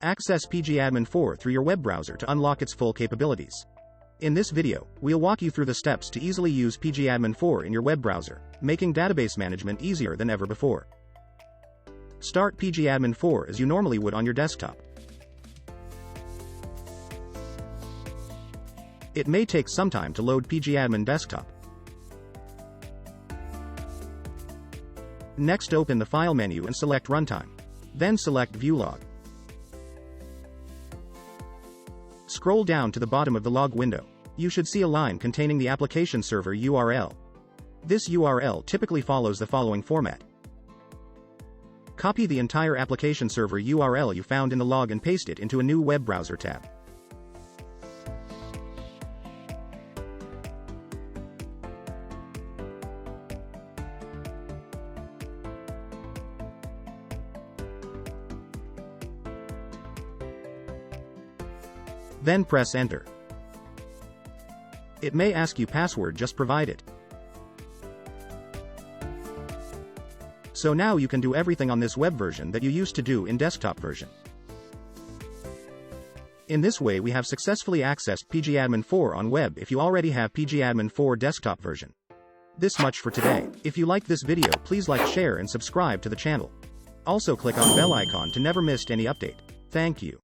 Access PgAdmin4 through your web browser to unlock its full capabilities. In this video, we'll walk you through the steps to easily use PgAdmin4 in your web browser, making database management easier than ever before. Start PgAdmin4 as you normally would on your desktop. It may take some time to load PgAdmin desktop. Next, open the File menu and select Runtime. Then select View Log. Scroll down to the bottom of the log window. You should see a line containing the application server URL. This URL typically follows the following format. Copy the entire application server URL you found in the log and paste it into a new web browser tab. Then press Enter. It may ask you password, just provide it. So now you can do everything on this web version that you used to do in desktop version. In this way we have successfully accessed PgAdmin4 on web if you already have PgAdmin4 desktop version. This much for today. If you like this video, please like, share and subscribe to the channel. Also click on bell icon to never miss any update. Thank you.